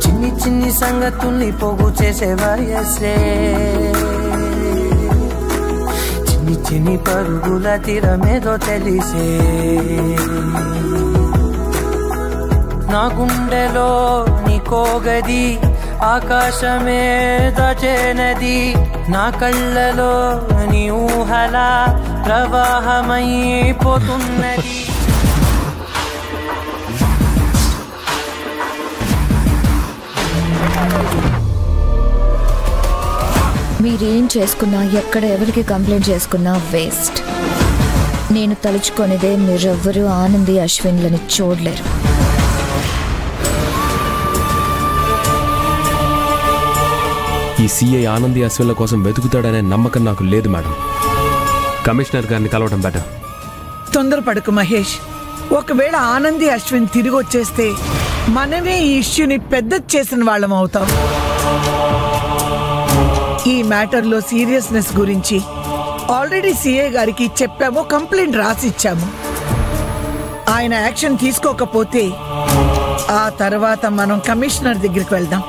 చిన్ని చిన్ని సంగతుల్ని పోగు చేసే వయసే చిన్ని చిన్ని పరుగుల తీరమేదో తెలిసే నా గుండెలో నీకో గది ఆకాశమే దాచేనది నా కళ్ళలో నీ ఊహల ప్రవాహమైపోతున్నది మీరేం చేసుకున్నా ఎక్కడ ఎవరికి కంప్లైంట్ చేసుకున్నా వేస్ట్. నేను తలుచుకునేదే మీరెవ్వరూ ఆనంది అశ్విన్లని చూడలేరు. ఈ సిఐ ఆనంది అశ్విన్ల కోసం వెతుకుతాడనే నమ్మకం నాకు లేదు మేడం. కమిషనర్ గారిని కలవడం బెటర్. తొందరపడకు మహేష్. ఒకవేళ ఆనంది అశ్విన్ తిరిగి వచ్చేస్తే మనమే ఈ ఇష్యూని పెద్ద చేసిన వాళ్ళం అవుతాం. ఈ మ్యాటర్లో సీరియస్నెస్ గురించి ఆల్రెడీ సిఐ గారికి చెప్పాము, కంప్లైంట్ రాసిచ్చాము. ఆయన యాక్షన్ తీసుకోకపోతే ఆ తర్వాత మనం కమిషనర్ దగ్గరికి వెళ్దాం.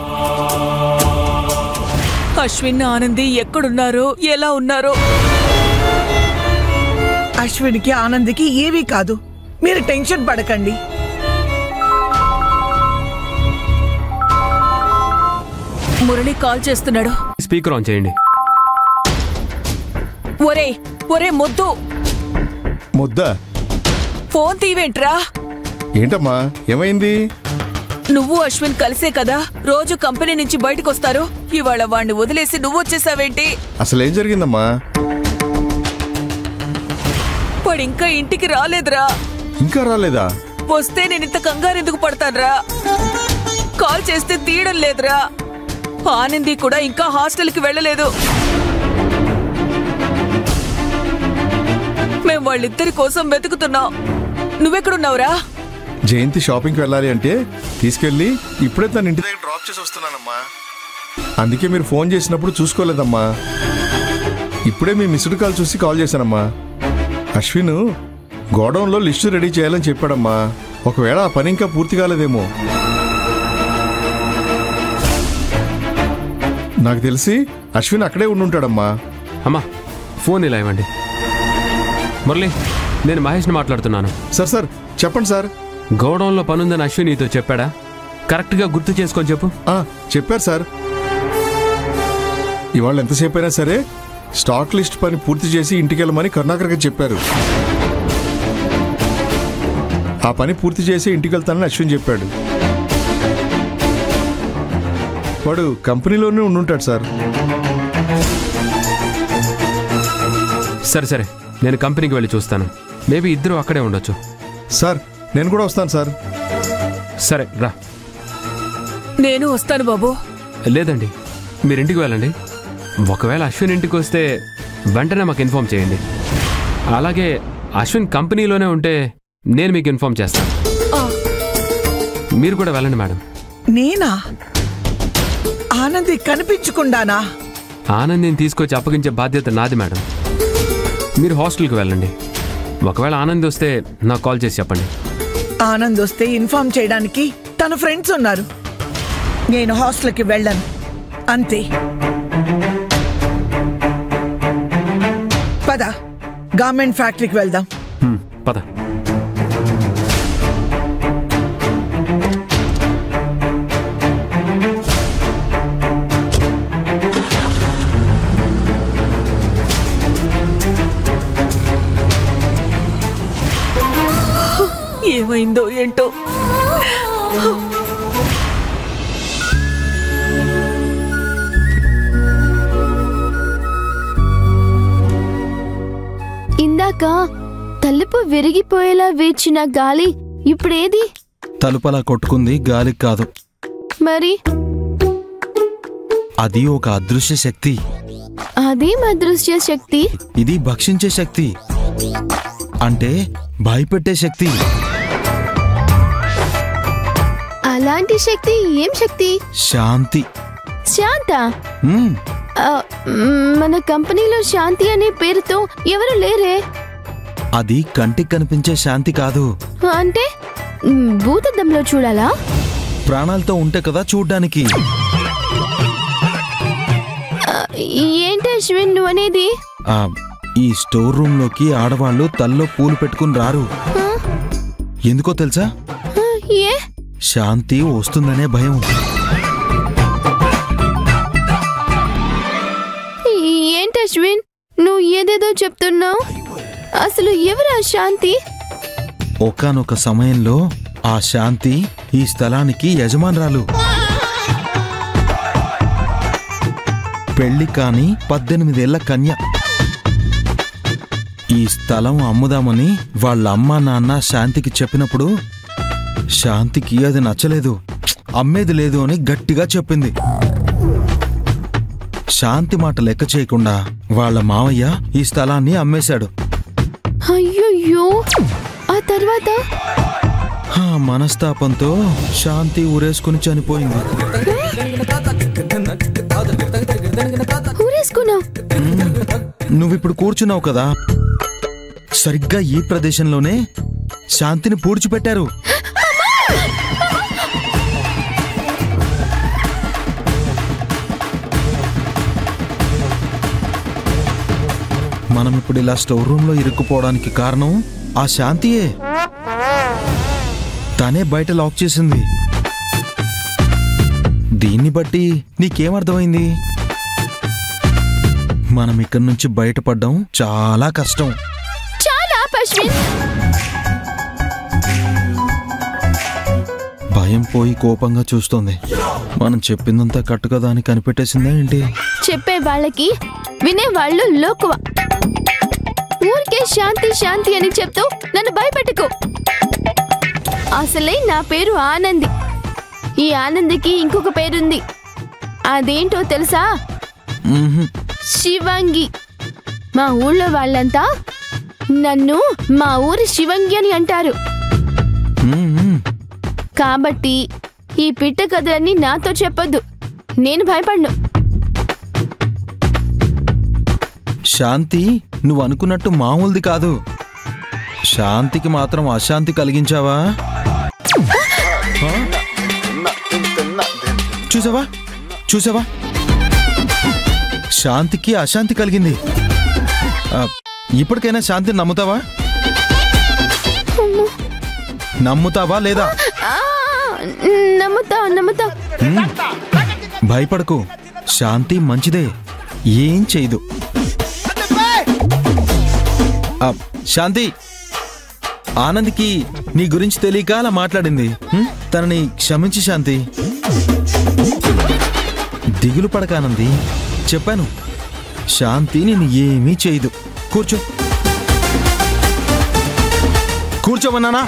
అశ్విన్ ఆనంది ఎక్కడున్నారో ఎలా ఉన్నారో? అశ్విన్కి ఆనందికి ఏవీ కాదు, మీరు టెన్షన్ పడకండి. మురళి కాల్ చేస్తున్నాడు. స్పీకర్ ఆన్ చేయండి. ఒరే ఒరే ముద్దు, ముద్దా ఫోన్ తీవేంట్రా? ఏంటమ్మా ఏమైంది? నువ్వు అశ్విన్ కలిసే కదా రోజు కంపెనీ నుంచి బయటకు వస్తారు. ఇవాళ వాణ్ణి వదిలేసి నువ్వు వచ్చేసావేంటి? అసలు ఏం జరిగిందమ్మా? వాడు ఇంకా ఇంటికి రాలేదురా. ఇంకా రాలేదా? వస్తే నేను ఇంత కంగారు ఎందుకు పడతానురా? కాల్ చేస్తే తీయడం లేదురా. ఆనంది కూడా ఇంకా హాస్టల్కి వెళ్ళలేదు. మేం వాళ్ళిద్దరి కోసం వెతుకుతున్నాం. నువ్వెక్కడున్నావురా? జయంతి షాపింగ్కి వెళ్ళాలి అంటే తీసుకెళ్ళి ఇప్పుడే తన ఇంటి దగ్గర డ్రాప్ చేసి వస్తున్నానమ్మా. అందుకే మీరు ఫోన్ చేసినప్పుడు చూసుకోలేదమ్మా. ఇప్పుడే మీ మిస్డ్ కాల్ చూసి కాల్ చేశానమ్మా. అశ్విన్ గోడౌన్లో లిస్టు రెడీ చేయాలని చెప్పాడమ్మా. ఒకవేళ ఆ పని ఇంకా పూర్తి కాలేదేమో. నాకు తెలిసి అశ్విన్ అక్కడే ఉండుంటాడమ్మా. అమ్మా ఫోన్ ఇలా ఇవ్వండి. మురళి, నేను మహేష్ని మాట్లాడుతున్నాను. సార్ చెప్పండి సార్. గోడౌన్లో పనుందని అశ్విన్ నీతో చెప్పాడా? కరెక్ట్గా గుర్తు చేసుకొని చెప్పు. చెప్పారు సార్. ఇవాళ ఎంతసేపు అయినా సరే స్టాక్ లిస్ట్ పని పూర్తి చేసి ఇంటికి వెళ్ళమని కరుణాకర్ గారు చెప్పారు. ఆ పని పూర్తి చేసి ఇంటికి వెళ్తానని అశ్విన్ చెప్పాడు. వాడు కంపెనీలోనే ఉండుంటాడు సార్. సరే నేను కంపెనీకి వెళ్ళి చూస్తాను. మేబీ ఇద్దరు అక్కడే ఉండొచ్చు. సార్ నేను కూడా వస్తాను సార్. సరే రా. నేను వస్తాను బాబు. లేదండి, మీరింటికి వెళ్ళండి. ఒకవేళ అశ్విన్ ఇంటికి వస్తే వెంటనే మాకు ఇన్ఫార్మ్ చేయండి. అలాగే అశ్విన్ కంపెనీలోనే ఉంటే నేను మీకు ఇన్ఫార్మ్ చేస్తాను. మీరు కూడా వెళ్ళండి మేడం. నేనా? ఆనంది కనిపించకుండానా? ఆనందిని తీసుకొచ్చి అప్పగించే బాధ్యత నాది మేడం. మీరు హాస్టల్కి వెళ్ళండి. ఒకవేళ ఆనంద్ వస్తే నాకు కాల్ చేసి చెప్పండి. ఆనంద్ వస్తే ఇన్ఫార్మ్ చేయడానికి తన ఫ్రెండ్స్ ఉన్నారు. నేను హాస్టల్కి వెళ్ళను అంతే. పద, గార్మెంట్ ఫ్యాక్టరీకి వెళ్దాం. పద. ఏమైందో ఏంటో. ఇందాక తలుపు విరిగిపోయేలా వీచిన గాలి ఇప్పుడేది? తలుపలా కొట్టుకుంది గాలికి కాదు. మరి అది ఒక అదృశ్య శక్తి. అదేం అదృశ్య శక్తి? ఇది భక్షించే శక్తి, అంటే భయపెట్టే శక్తి. అలాంటి శక్తి ఏం శక్తి? శాంతి. శాంత? మన కంపెనీలో శాంతి అనే పేరుతో ఎవరు లేరే. అది కంటికి కనిపించే శాంతి కాదు. అంటే భూతద్దంలో చూడాలా? ప్రాణాలతో ఉంటే కదా చూడ్డానికి. ఏంటి అశ్విన్ నువ్వు అనేది? ఈ స్టోర్ రూమ్ లోకి ఆడవాళ్ళు తల్లో పూలు పెట్టుకుని రారు. ఎందుకో తెలుసా? ఏ? శాంతి వస్తుందనే భయం. ఏంటి అశ్విన్ నువ్వు ఏదేదో చెప్తున్నావు? అసలు ఎవరా శాంతి? ఒకానొక సమయంలో ఆ శాంతి ఈ స్థలానికి యజమానురాలు. పెళ్లి కాని 18 ఏళ్ల కన్య. ఈ స్థలం అమ్ముదామని వాళ్ళ అమ్మా నాన్న శాంతికి చెప్పినప్పుడు శాంతికి అది నచ్చలేదు. అమ్మేది లేదు అని గట్టిగా చెప్పింది. శాంతి మాట లెక్క చేయకుండా వాళ్ళ మావయ్య ఈ స్థలాన్ని అమ్మేశాడు. అయ్యో, ఆ తర్వాత? ఆ మనస్తాపంతో శాంతి ఊరేసుకుని చనిపోయింది. ఊరేసుకున్నావు? నువ్విప్పుడు కూర్చున్నావు కదా, సరిగ్గా ఈ ప్రదేశంలోనే శాంతిని పూడ్చిపెట్టారు. మనం ఇప్పుడు ఇలా స్టోర్ రూమ్ లో ఇరుక్కుపోవడానికి కారణం ఆ శాంతియే. తనే బయట లాక్ చేసింది. దీన్ని బట్టి నీకేమర్థమైంది? మనం ఇక్కడి నుంచి బయటపడడం చాలా కష్టం. భయం పోయి కోపంగా చూస్తోంది. మనం చెప్పిందంతా కట్టుకదా అని కనిపెట్టేసిందా ఏంటి? చెప్పే వాళ్ళకి వినే వాళ్ళు లోకువ. ఊరికే శాంతి శాంతి అని చెప్తూ నన్ను భయపెట్టుకో. అసలే నా పేరు ఆనంది. ఈ ఆనందికి ఇంకొక పేరుంది. అదేంటో తెలుసా? శివంగి. మా ఊళ్ళో వాళ్ళంతా నన్ను మా ఊరి శివంగి అని అంటారు. కాబట్టి ఈ పిట్ట కథలన్నీ నాతో చెప్పొద్దు. నేను భయపడ్ను. శాంతి నువ్వు అనుకున్నట్టు మామూలుది కాదు. శాంతికి మాత్రం అశాంతి కలిగించావా? చూసావా చూసావా, శాంతికి అశాంతి కలిగింది. ఇప్పటికైనా శాంతిని నమ్ముతావా? నమ్ముతావా లేదా? నమ్ముతా. భయపడకు, శాంతి మంచిదే, ఏం చేయదు. శాంతి ఆనంద్కి నీ గురించి తెలియక అలా మాట్లాడింది. తనని క్షమించి శాంతి. దిగులు పడక ఆనంది, చెప్పాను శాంతి నేను ఏమీ చేయదు. కూర్చోమన్నానా?